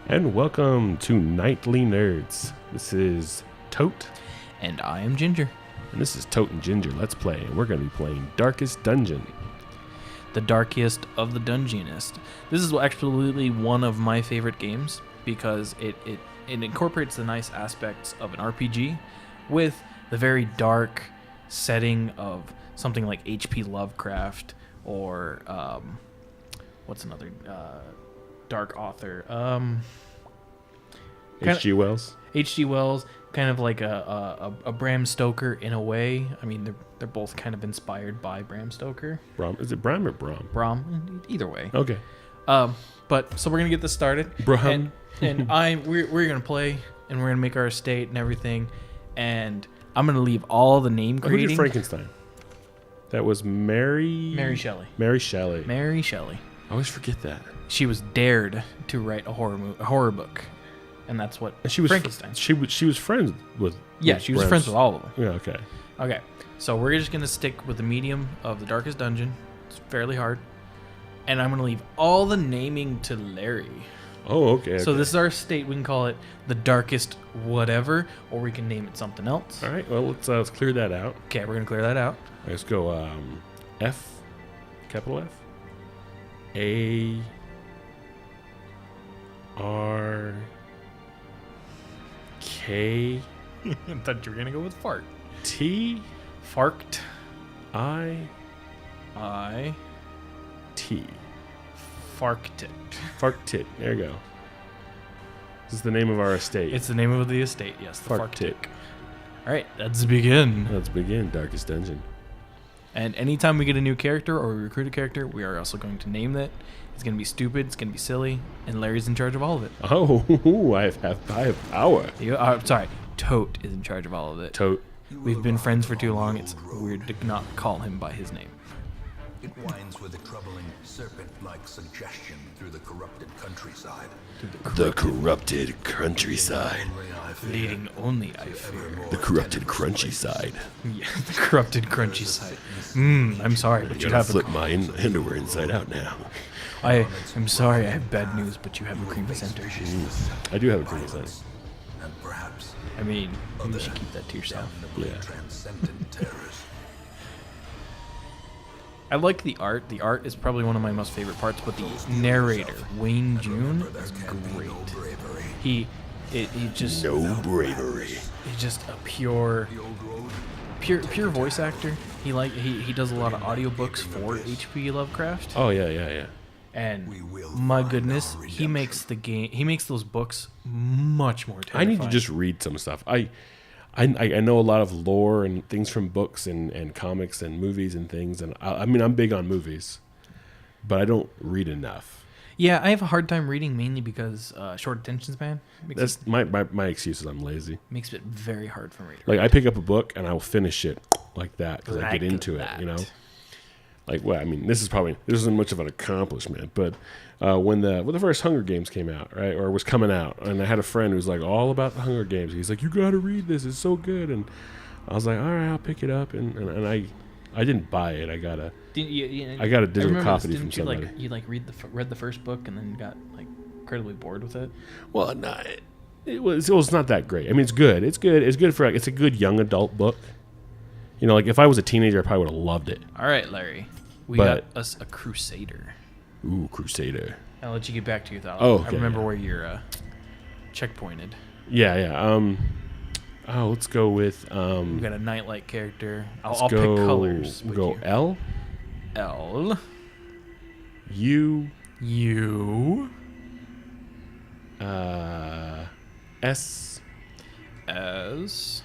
And welcome to Nightly Nerds. This is Tote. And I am Ginger. And this is Tote and Ginger Let's Play. And we're going to be playing Darkest Dungeon. The darkest of the dungeonist. This is absolutely one of my favorite games because it incorporates the nice aspects of an RPG with the very dark setting of something like H.P. Lovecraft or what's another dark author? H.G. Wells. H.G. Wells, kind of like a Bram Stoker in a way. I mean, they're both kind of inspired by Bram Stoker. Bram. Is it Bram or Brom? Brom, either way. Okay. But so we're gonna get this started. Brom. And we're gonna play and we're gonna make our estate and everything, and I'm gonna leave all the name creating. Who did Frankenstein? That was Mary Shelley. Mary Shelley. Mary Shelley. I always forget that. She was dared to write a horror book, and that's what And she was Frankenstein. She was friends with. Yeah, with she was Bram's- friends with all of them. Yeah. Okay. Okay, so we're just gonna stick with the medium of the Darkest Dungeon. It's fairly hard, and I'm gonna leave all the naming to Larry. Oh, okay. So okay. this is our state. We can call it the Darkest whatever, or we can name it something else. All right. Well, let's clear that out. Okay, we're gonna clear that out. Let's go. F, capital F, A, R, K, I thought you were gonna go with fart. T, Farktit. I, I. T. Farktit. Farktit. There you go. This is the name of our estate. It's the name of the estate. Yes, the Farktit. All right, let's begin. Let's begin Darkest Dungeon. And anytime we get a new character or we recruit a character, we are also going to name it. It's going to be stupid. It's going to be silly. And Larry's in charge of all of it. Oh, I have power. Sorry, Tote is in charge of all of it. Tote. We've been friends for too long. It's weird to not call him by his name. It winds with a troubling serpent-like suggestion through the corrupted countryside. The corrupted countryside. Leading only, I fear. The corrupted crunchy side. Yeah, the corrupted crunchy side. I'm sorry, but you Gotta have flip my underwear inside out now. I'm sorry, I have bad news, but you have a creamy center. I do have a creamy side. And perhaps I mean, you should keep that to yourself. Yeah. transcendent terrors. I like the art. The art is probably one of my most favorite parts, but the narrator, Wayne June, is great. He just No bravery. he's just a pure voice actor. He does a lot of audiobooks for H.P. Lovecraft. Oh yeah. And my goodness, he makes those books much more I terrifying. need to just read some stuff. I know a lot of lore and things from books and comics and movies and things, and I mean I'm big on movies, but I don't read enough. Yeah, I have a hard time reading mainly because short attention span. That's my excuse is I'm lazy. Makes it very hard for me to Like read. I pick up a book and I will finish it like that because I Like get into that. it, you know. Like, well, I mean, this isn't much of an accomplishment, but when the first Hunger Games came out, right, or was coming out, and I had a friend who was like all about the Hunger Games. He's like, you got to read this; it's so good. And I was like, all right, I'll pick it up, and I didn't buy it. I got a digital copy from somebody. You read the first book and then got like incredibly bored with it. Well, no, it was not that great. I mean, it's good. It's good for it's a good young adult book. You know, like if I was a teenager, I probably would have loved it. All right, Larry, we But- got us a Crusader. Ooh, Crusader. I'll let you get back to your thought. Oh, I okay, remember yeah. where you're checkpointed. Yeah. Let's go with We got a Nightlight character. I'll let's pick go- colors. We'll with go you. L, L. U, U. S, S.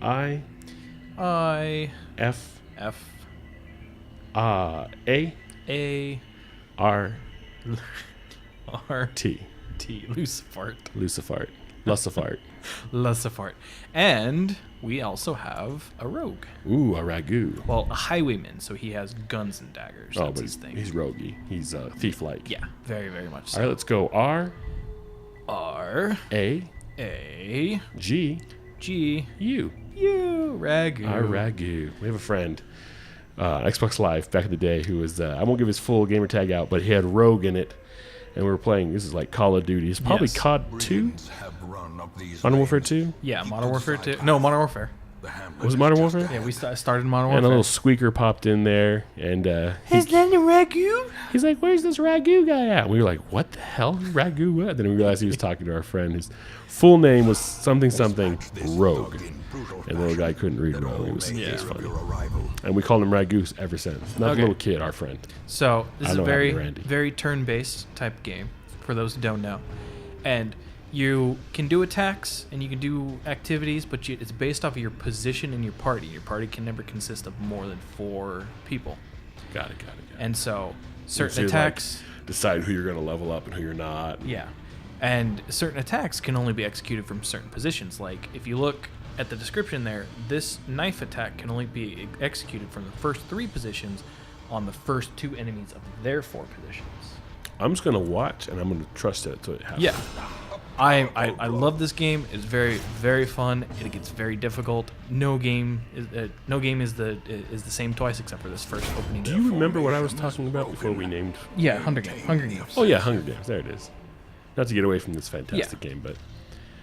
I, F, F. A, A. R, R. T. T. Lucifart. Lucifart. Lucifart. And we also have a rogue. Ooh, a ragu. Well, a highwayman, so he has guns and daggers. Oh, That's but his thing. he's roguey. He's thief-like. Yeah, very, very much so. All right, let's go R, R. A, A. G, G. U. U. Ragu. Our Ragu. We have a friend, Xbox Live back in the day, who was, I won't give his full gamer tag out, but he had Rogue in it. And we were playing, this is like Call of Duty. It's probably Yes. COD 2? Modern Warfare 2? Yeah, Modern Warfare 2. No, Modern Warfare. Was it Modern Warfare? Yeah, we started Modern Warfare. And a little squeaker popped in there, and Is that the Ragu? he's like, "Where's this Ragu guy at?" And we were like, "What the hell, Ragu?" What? Then we realized he was talking to our friend. His full name was something Rogue, and the little guy couldn't read Rogue. It was funny, and we called him Ragu ever since. Not Okay. the little kid, our friend. So this I is a know very, Andy Randy. very turn-based type game, for those who don't know. And you can do attacks and you can do activities, but it's based off of your position in your party. Your party can never consist of more than 4 people. Got it. And so So certain you're, attacks... like, decide who you're going to level up and who you're not. Yeah. And certain attacks can only be executed from certain positions. Like, if you look at the description there, this knife attack can only be executed from the first 3 positions on the first 2 enemies of their 4 positions. I'm just going to watch, and I'm going to trust it until it happens. Yeah. I love this game. It's very, very fun. It gets very difficult. No game is the same twice except for this first opening. Do you remember what I was talking about before we named? Yeah, Hunger Games. Oh yeah, Hunger Games. There it is. Not to get away from this fantastic game, but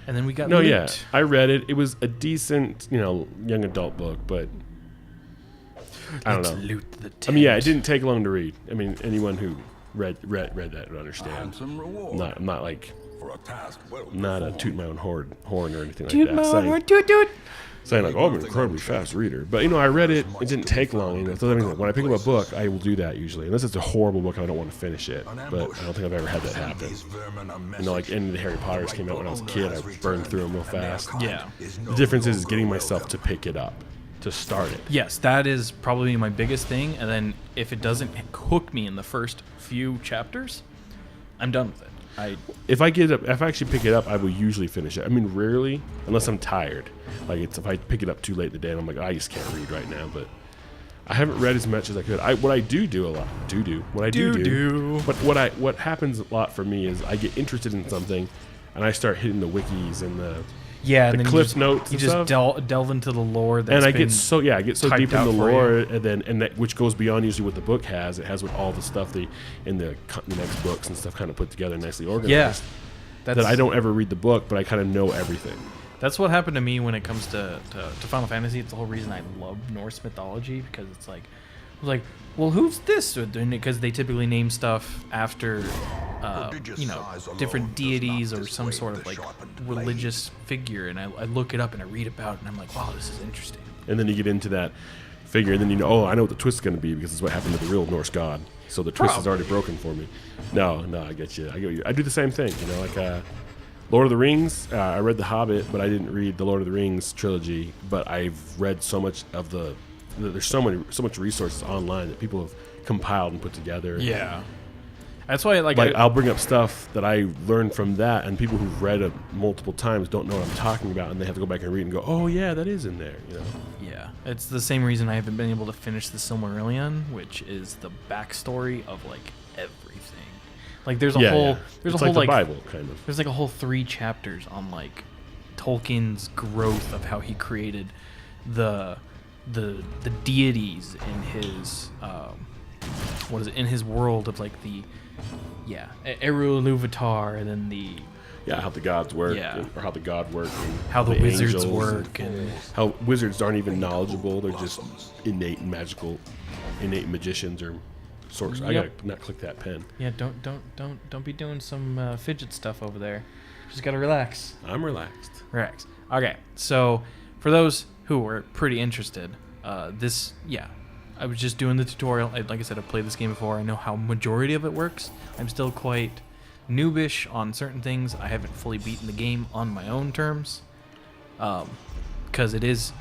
And then we got no, Loot. yeah, I read it. It was a decent, young adult book, but I don't know. Loot the tent. I mean, yeah, it didn't take long to read. I mean, anyone who read that would understand. Handsome reward I'm not like for a task well not a performed. toot my own horn or anything like Dude, that. my saying, horn, dude. saying like, oh, I'm an incredibly fast reader. But I read it. It didn't take long. So that means like, when I pick up a book, I will do that usually, unless it's a horrible book and I don't want to finish it. But I don't think I've ever had that happen. These vermin are Like any of the Harry Potters came out when I was a kid, I burned through them real fast. Yeah. The difference is getting myself to pick it up, to start it. Yes, that is probably my biggest thing. And then if it doesn't hook me in the first few chapters, I'm done with it. If I actually pick it up, I will usually finish it. I mean, rarely, unless I'm tired. Like if I pick it up too late in the day and I'm like, I just can't read right now. But I haven't read as much as I could. What I do a lot. But what happens a lot for me is I get interested in something, and I start hitting the wikis and the and then Cliff Notes You and just stuff. delve into the lore. That's and I been get so typed deep in out the for lore, you. and that which goes beyond usually what the book has. It has with all the stuff in the next books and stuff kind of put together, nicely organized. Yeah, That I don't ever read the book, but I kind of know everything. That's what happened to me when it comes to Final Fantasy. It's the whole reason I love Norse mythology, because it's like, I was like, well, who's this? Because they typically name stuff after, different deities or some sort of like religious figure, and I look it up and I read about it, and I'm like, wow, this is interesting. And then you get into that figure, and then I know what the twist is going to be because it's what happened to the real Norse god. So the twist is already broken for me. No, I get you. I do the same thing. Like Lord of the Rings. I read The Hobbit, but I didn't read the Lord of the Rings trilogy. But I've read so much of there's so much resources online that people have compiled and put together. Yeah, that's why I'll bring up stuff that I learned from that, and people who've read it multiple times don't know what I'm talking about, and they have to go back and read and go, oh yeah, that is in there. Yeah, it's the same reason I haven't been able to finish the Silmarillion, which is the backstory of like everything. Like there's a whole it's like the Bible kind of. There's like a whole 3 chapters on like Tolkien's growth of how he created the deities in his in his world of like the Eru Iluvatar, and then how the gods work, Yeah. or how the god work, and how the wizards angels, work, and how wizards aren't even knowledgeable; they're just innate magicians or sorcerers. I Yep. gotta not click that pen. yeah, don't be doing some fidget stuff over there. Just gotta relax. I'm relaxed. Relax. Okay, so for those who were pretty interested, I was just doing the tutorial. Like I said, I've played this game before. I know how majority of it works. I'm still quite noobish on certain things. I haven't fully beaten the game on my own terms, because it's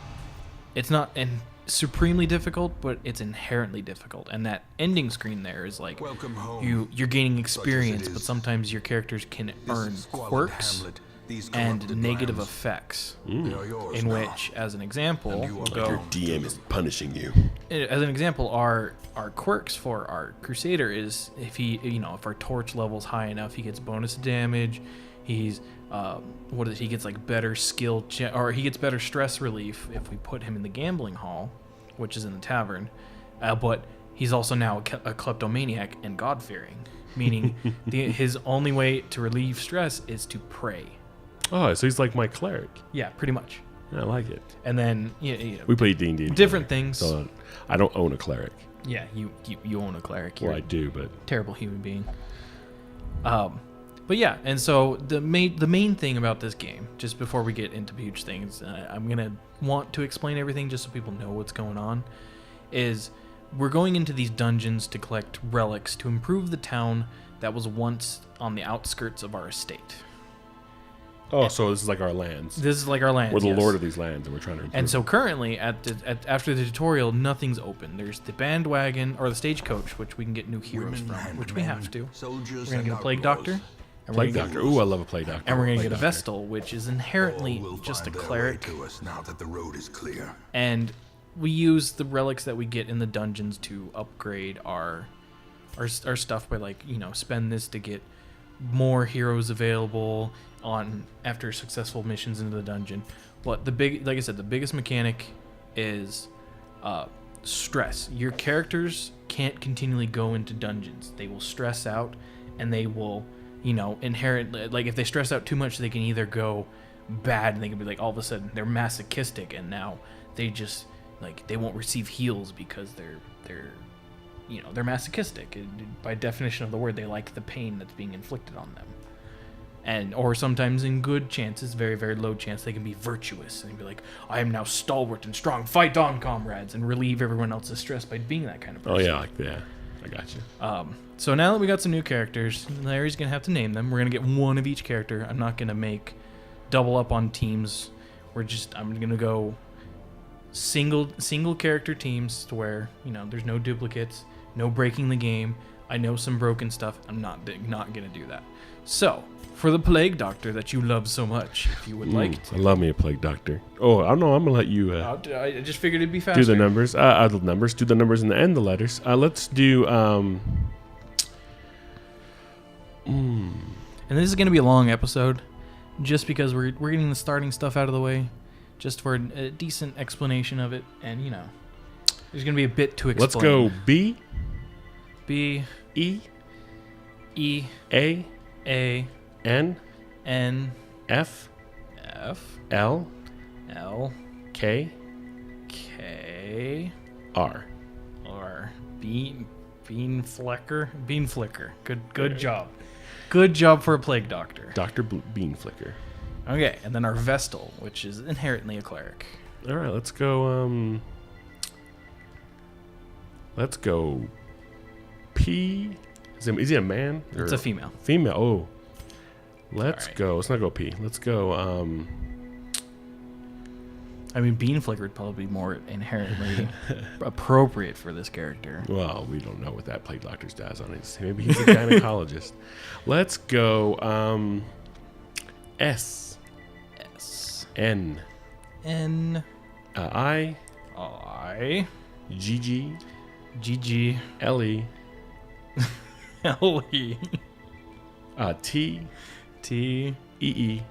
not supremely difficult, but it's inherently difficult. And that ending screen there is like Welcome home. you're gaining Such as it experience, but is. sometimes your characters can This earn squalid quirks hamlet, these and corrupted negative lands, effects. they are yours In now. which, as an example, And you we'll are go. Your DM is punishing you. As an example, our quirks for our Crusader is if our torch level's high enough, he gets bonus damage. He's he gets like better skill or he gets better stress relief if we put him in the gambling hall, which is in the tavern. But he's also now a kleptomaniac and God-fearing, meaning his only way to relieve stress is to pray. Oh, so he's like my cleric. Yeah, pretty much. I like it. And then we play D&D. Different things. So I don't own a cleric. Yeah, you own a cleric. Well, I do, but terrible human being. But yeah, and so the main thing about this game, just before we get into huge things, I'm gonna want to explain everything just so people know what's going on. Is we're going into these dungeons to collect relics to improve the town that was once on the outskirts of our estate. Oh, so this is like our lands. This is like our lands. We're the yes. lord of these lands, and we're trying to improve. And so currently, after the tutorial, nothing's open. There's the bandwagon, or the stagecoach, which we can get new heroes from, which we have to. We're going to get a plague doctor. Plague doctor. Ooh, I love a plague doctor. And we're going to get a vestal, which is inherently just a cleric. Now that the road is clear. And we use the relics that we get in the dungeons to upgrade our stuff by, like, spend this to get more heroes available after successful missions into the dungeon. But the biggest mechanic is stress. Your characters can't continually go into dungeons. They will stress out, and they will, inherently, like, if they stress out too much, they can either go bad, and they can be like, all of a sudden they're masochistic, and now they just, like, they won't receive heals because they're masochistic. By definition of the word, they like the pain that's being inflicted on them. Or sometimes in good chances, very, very low chance, they can be virtuous and be like, I am now stalwart and strong, fight on, comrades, and relieve everyone else's stress by being that kind of person. Oh, yeah, like that. I got you. So now that we got some new characters, Larry's going to have to name them. We're going to get one of each character. I'm not going to make double up on teams. I'm going to go single character teams to where, there's no duplicates, no breaking the game. I know some broken stuff. I'm not going to do that. So, for the plague doctor that you love so much, if you would like to. I love me a plague doctor. Oh, I don't know. I'm going to let you I just figured it'd be faster. do the numbers. Do the numbers and the letters. Let's do... And this is going to be a long episode, just because we're getting the starting stuff out of the way, just for a decent explanation of it, and there's going to be a bit to explain. Let's go B, E, A, N, F, L, K, R. Bean Flicker. Good job. Good job for a plague doctor. Dr. Bean Flicker. Okay, and then our Vestal, which is inherently a cleric. All right, let's go. Let's go. P. Is he a man? It's a female. Female. Oh. Let's right. go. Let's not go P. Let's go. Bean Flicker would probably be more inherently appropriate for this character. Well, we don't know what that plague doctor's does on his. Maybe he's a gynecologist. Let's go. S. N. I. G. L. E. T. E.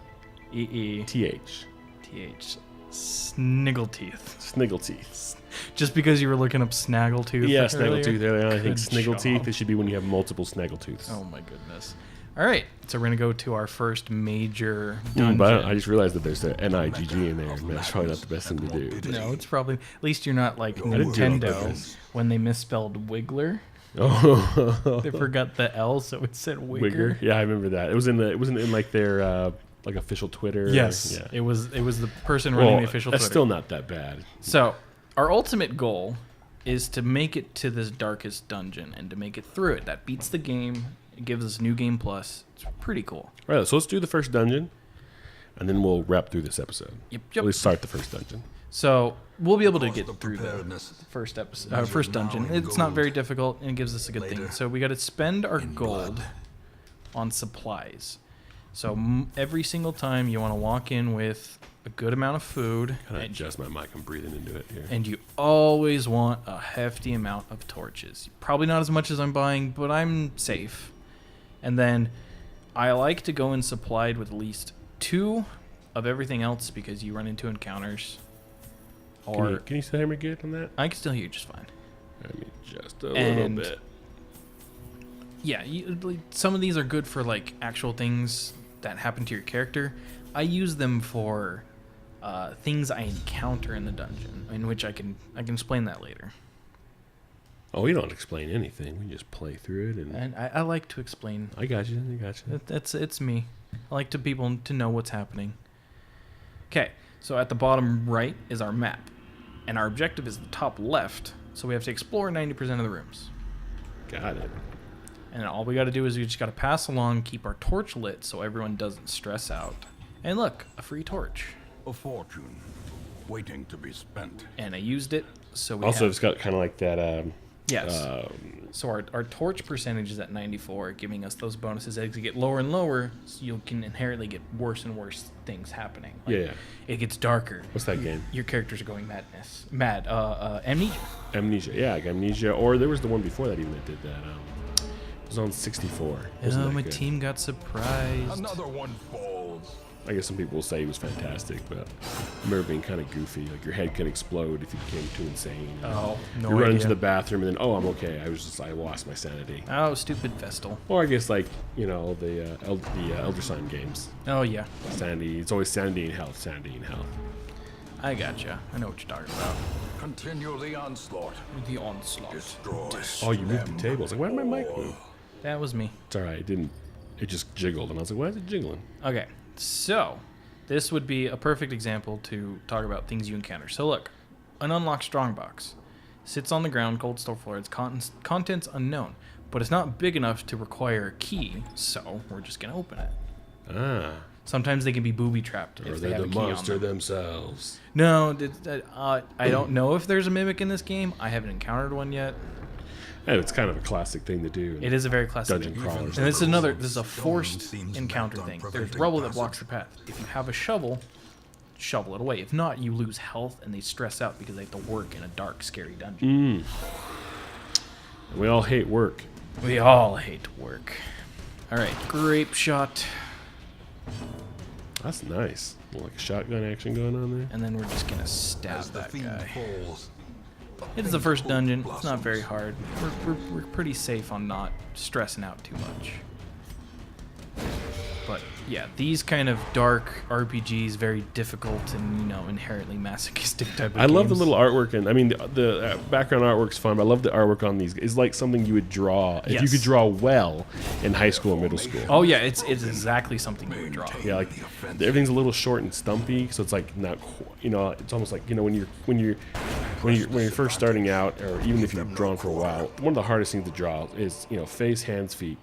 T. H. Sniggleteeth. Just because you were looking up Snaggletooth. Yeah, earlier? Snaggletooth. I think Good Sniggleteeth. job. It should be when you have multiple Snaggletooths. Oh my goodness. All right, so we're gonna go to our first major dungeon. But I just realized that there's the NIGG in there. Man, that's probably not the best thing to do. No, it's probably, at least you're not like didn't do it on Nintendo purpose. when they misspelled Wiggler. Oh, They forgot the L, so it said Wigger. Wigger. Yeah, I remember that. It wasn't in like their like official Twitter. Yes, Yeah. it was the person running the official That's Twitter. still not that bad. So, our ultimate goal is to make it to this darkest dungeon and to make it through it. That beats the game. It gives us New Game Plus. It's pretty cool. All right, so let's do the first dungeon, and then we'll wrap through this episode. Yep. At least start the first dungeon. So, we'll be able to get Cost of through the preparedness. first episode, first dungeon. It's not very difficult, and it gives us a good thing. Later. So, we got to spend our In gold blood. on supplies. So, every single time you want to walk in with a good amount of food, Kind of adjust my mic. I'm breathing into it here. and you always want a hefty amount of torches. Probably not as much as I'm buying, but I'm safe. And then I like to go in supplied with at least 2 of everything else because you run into encounters. Or Can you still hear me good on that? I can still hear you just fine. I mean, just a little bit. Yeah, some of these are good for like actual things that happen to your character. I use them for things I encounter in the dungeon, in which I can explain that later. Oh, we don't explain anything. We just play through it, And I like to explain. I got you. It's me. I like people to know what's happening. Okay, so at the bottom right is our map, and our objective is the top left. So we have to explore 90% of the rooms. Got it. And all we got to do is we just got to pass along, keep our torch lit so everyone doesn't stress out. And look, a free torch. A fortune waiting to be spent. And I used it, so we Also, have, it's got kind of like that. yes. So our torch percentage is at 94, giving us those bonuses. As you get lower and lower, so you can inherently get worse and worse things happening. Like, Yeah. It gets darker. What's that game? Your characters are going mad. Amnesia. Amnesia. Yeah, like Amnesia. Or there was the one before that even that did that. It was on 64. Wasn't that My good? team got surprised. Another one falls. I guess some people will say he was fantastic, but I remember being kind of goofy. Like your head could explode if you became too insane. Oh, no You run idea. into the bathroom and then, oh, I'm okay. I lost my sanity. Oh, stupid Vestal. Or I guess like the Elder Sign games. Oh yeah, Sanity. It's always sanity and health. Sanity and health. I gotcha. I know what you're talking about. Continue the onslaught. The onslaught. Destroy. Oh, you moved the tables. Like, why did my mic move? That was me. It's all right. It didn't. It just jiggled, and I was like, why is it jiggling? Okay, so this would be a perfect example to talk about things you encounter. So look, an unlocked strongbox sits on the ground, cold store floor. Its contents unknown, but it's not big enough to require a key. So we're just gonna open it. Ah. Sometimes they can be booby trapped Or if they they're have the a key monster on them. themselves. No, I don't know if there's a mimic in this game. I haven't encountered one yet. And it's kind of a classic thing to do. It is a very classic Dungeon thing. crawlers. And this is a forced seems encounter bent on thing. There's preventing rubble that passage. blocks the path. If you have a shovel it away. If not, you lose health and they stress out because they have to work in a dark, scary dungeon. We all hate work. We all hate work. All right, grape shot. That's nice. Like shotgun action going on there. And then we're just going to stab As the that fiend guy. falls. It is the first dungeon. It's not very hard. We're pretty safe on not stressing out too much. But yeah, these kind of dark RPGs, very difficult and inherently masochistic type of I love the games. little artwork, and I mean the background artwork's fun. But I love the artwork on these. It's like something you would draw if you Yes. could draw well in high school or middle school. Oh yeah, it's exactly something you would draw. Yeah, like everything's a little short and stumpy, so it's like not, it's almost like when you're first starting out, or even if you've drawn for a while, one of the hardest things to draw is face, hands, feet,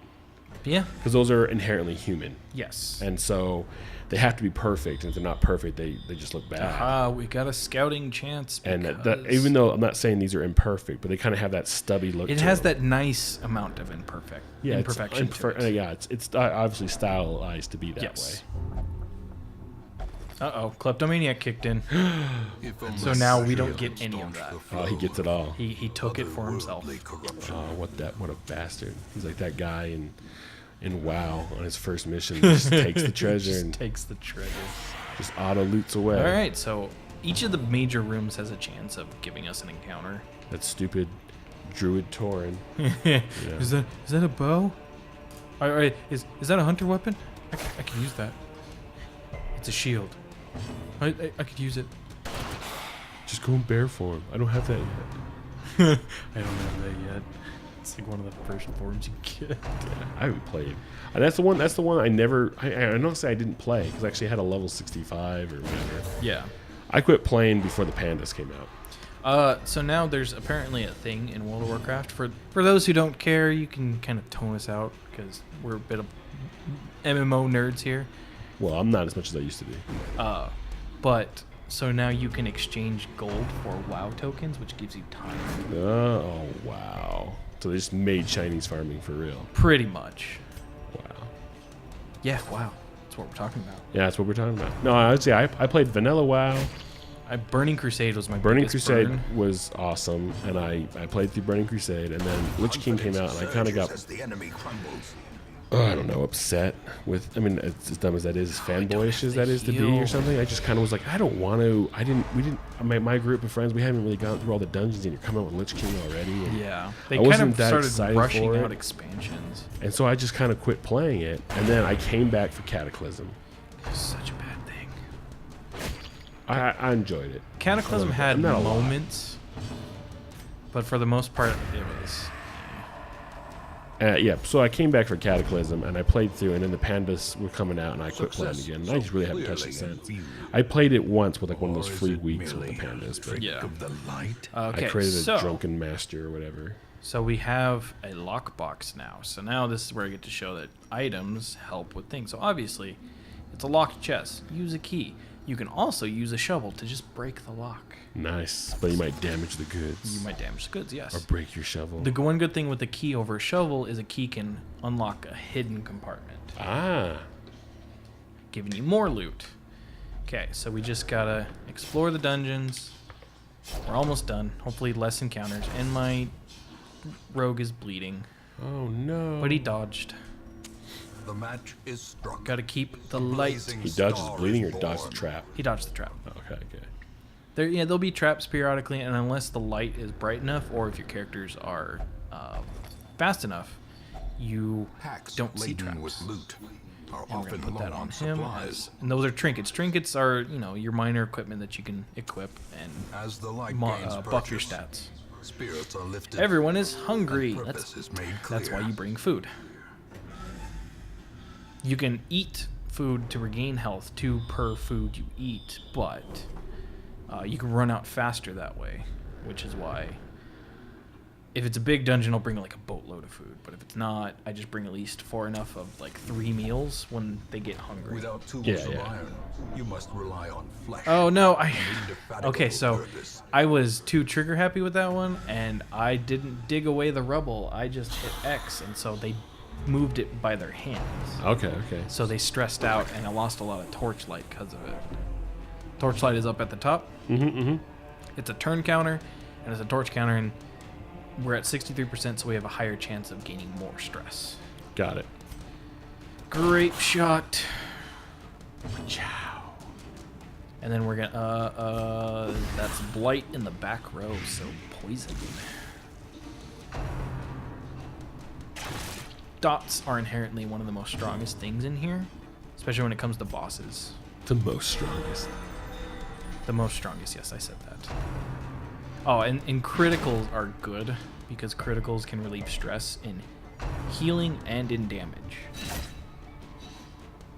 Yeah. because those are inherently human, Yes. and so they have to be perfect. And if they're not perfect, they just look bad. We got a scouting chance. And that because even though I'm not saying these are imperfect, but they kind of have that stubby look. it to has them. that nice amount of imperfection. to it. Yeah, it's obviously stylized to be that Yes. way. Uh-oh, kleptomaniac kicked in. If a So now we don't messenger get any of staunch that. the Oh, he flow gets it all. He took it for himself. otherworldly corruption. Oh, what a bastard! He's like that guy in WoW on his first mission. Just takes the treasure Just and takes the treasure. just auto loots away. All right, so each of the major rooms has a chance of giving us an encounter. That stupid druid Tauren. Is that a bow? All right, is that a hunter weapon? I can use that. It's a shield. I could use it. Just go in bear form. I don't have that yet. I don't have that yet. It's like one of the first forms you get. I haven't played. And that's the one. That's the one I never. I don't say I didn't play because I actually had a level 65 or whatever. Yeah. I quit playing before the pandas came out. So now there's apparently a thing in World of Warcraft. For those who don't care, you can kind of tone us out because we're a bit of MMO nerds here. Well, I'm not as much as I used to be. But so now you can exchange gold for WoW tokens, which gives you time. Oh wow! So they just made Chinese farming for real. Pretty much. Wow. Yeah, wow. That's what we're talking about. Yeah, that's what we're talking about. No, I would say I played Vanilla WoW. Burning Crusade was my Burning biggest Crusade burn. was awesome, and I played through Burning Crusade, and then Lich King came out, and I kind of got As the enemy crumbles. I don't know, upset with. I mean, it's as dumb as that is, as fanboyish as that is to be, or something. I just kind of was like, I don't want to. We didn't. My group of friends, we haven't really gone through all the dungeons, and you're coming out with Lich King already. And Yeah, they I kind wasn't of that started excited rushing for out it. expansions. And so I just kind of quit playing it, and then I came back for Cataclysm. It's such a bad thing. I enjoyed it. Cataclysm had Not a lot. moments, but for the most part, it was. Yeah, so I came back for Cataclysm, and I played through, and then the pandas were coming out, and I quit playing again. And I just really haven't touched it since. I played it once with like one of those free weeks with the pandas, but Yeah. Of the light. Okay, I created so a drunken master or whatever. so we have a lockbox now. So now this is where I get to show that items help with things. So obviously, it's a locked chest. Use a key. You can also use a shovel to just break the lock. Nice, but you might damage the goods. You might damage the goods, yes. Or break your shovel. The one good thing with the key over a shovel is a key can unlock a hidden compartment, Ah, giving you more loot. Okay, so we just gotta explore the dungeons. We're almost done. Hopefully less encounters. And my rogue is bleeding, oh no. but he dodged. The match is struck. Gotta keep the light. Blazing He dodges star bleeding or is dodges the born. trap? He dodged the trap. Okay, okay. There'll be traps periodically, and unless the light is bright enough, or if your characters are fast enough, you Packs don't see laden traps. with loot are And we're often gonna put low that on him. supplies. And those are trinkets. Trinkets are, your minor equipment that you can equip and As the light gains buff your purchase, stats. spirits are lifted. Everyone is hungry. and purpose is made That's why clear. you bring food. You can eat food to regain health, 2 per food you eat, but you can run out faster that way, which is why if it's a big dungeon, I'll bring like a boatload of food. But if it's not, I just bring at least 4 enough of like 3 meals when they get hungry. Without tools Yeah, of yeah. iron, you must rely on flesh. Oh no, and indefatigable okay, so purpose. I was too trigger happy with that one, and I didn't dig away the rubble. I just hit X, and so they moved it by their hands. Okay, okay. So they stressed out, and I lost a lot of torchlight because of it. Torchlight is up at the top. It's a turn counter, and it's a torch counter, and we're at 63%, so we have a higher chance of gaining more stress. Got it. Grape shot. Ciao. And then we're gonna that's blight in the back row, so poison. Dots are inherently one of the most strongest things in here, especially when it comes to bosses. The most strongest. The most strongest, yes, I said that. Oh, and criticals are good because criticals can relieve stress in healing and in damage.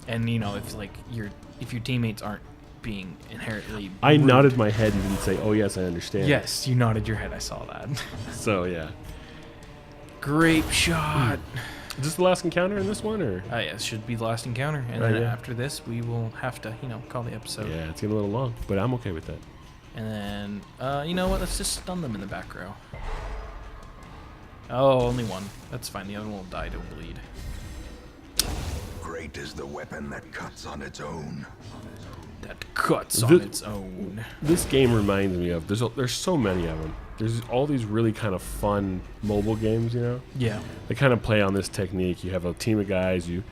And if your teammates aren't being inherently I rude. nodded my head and didn't say, "Oh yes, I understand." Yes, you nodded your head. I saw that. So yeah. Grape shot. Is this the last encounter in this one, or? Yes, should be the last encounter, and Right, then yeah. after this, we will have to, call the episode. Yeah, it's getting a little long, but I'm okay with that. And then, you know what? Let's just stun them in the back row. Oh, only one. That's fine. The other one will die to bleed. Great is the weapon that cuts on its own. That cuts on its own. This game reminds me of there's so many of them. There's all these really kind of fun mobile games, Yeah. They kind of play on this technique. You have a team of guys, you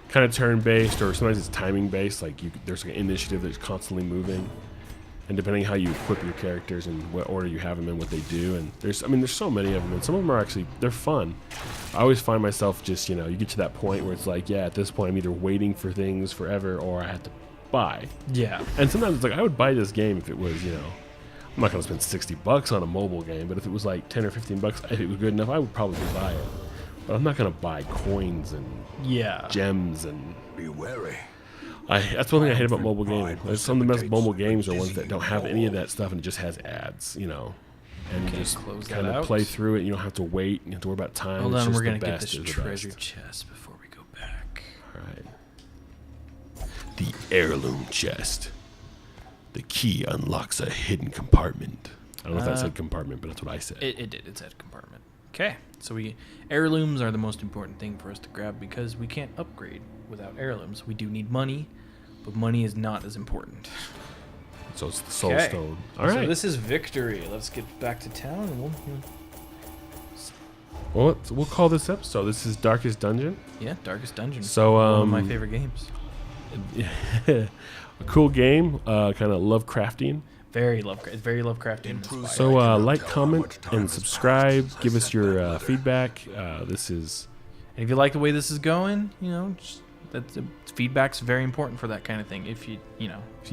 kind of turn-based, or sometimes it's timing-based. Like there's like an initiative that's constantly moving, and depending how you equip your characters and what order you have them in, what they do, and there's so many of them, and some of them are actually they're fun. I always find myself just you get to that point where it's like, yeah, at this point I'm either waiting for things forever or I have to buy. Yeah. And sometimes it's like I would buy this game if it was I'm not gonna spend $60 on a mobile game, but if it was like $10 or $15, if it was good enough, I would probably buy it. But I'm not gonna buy coins and Yeah. gems and. Be wary. That's one thing I hate about mobile games. Like, some of the best mobile games are ones that don't have any of that stuff and it just has ads, and you just close that kind of out. play through it. You don't have to wait. You don't have to worry about time. Hold It's on, just we're the gonna get best this is the treasure best. chest before we go back. All right. The heirloom chest. The key unlocks a hidden compartment. I don't know if that said compartment, but that's what I said. It did. It said compartment. Okay, so heirlooms are the most important thing for us to grab because we can't upgrade without heirlooms. We do need money, but money is not as important. So it's the soul Okay. stone. All right. So this is victory. Let's get back to town and we'll Well, we'll call this episode. This is Darkest Dungeon. Yeah, Darkest Dungeon. So, one of my favorite games. a cool game, kind of Lovecraftian. Very Lovecraftian. So like, comment, and subscribe. Give us your feedback. This is. And if you like the way this is going, feedback's very important for that kind of thing. If you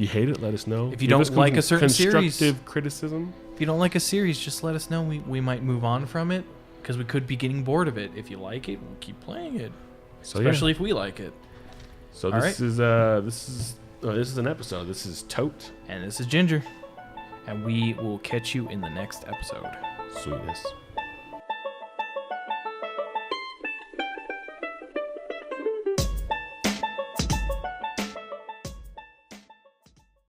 hate it, let us know. If you don't like a certain series, constructive criticism. If you don't like a series, just let us know. We might move on from it because we could be getting bored of it. If you like it, we'll keep playing it. So especially if we like it. So this is an episode. This is Tote, and this is Ginger, and we will catch you in the next episode. Sweetness.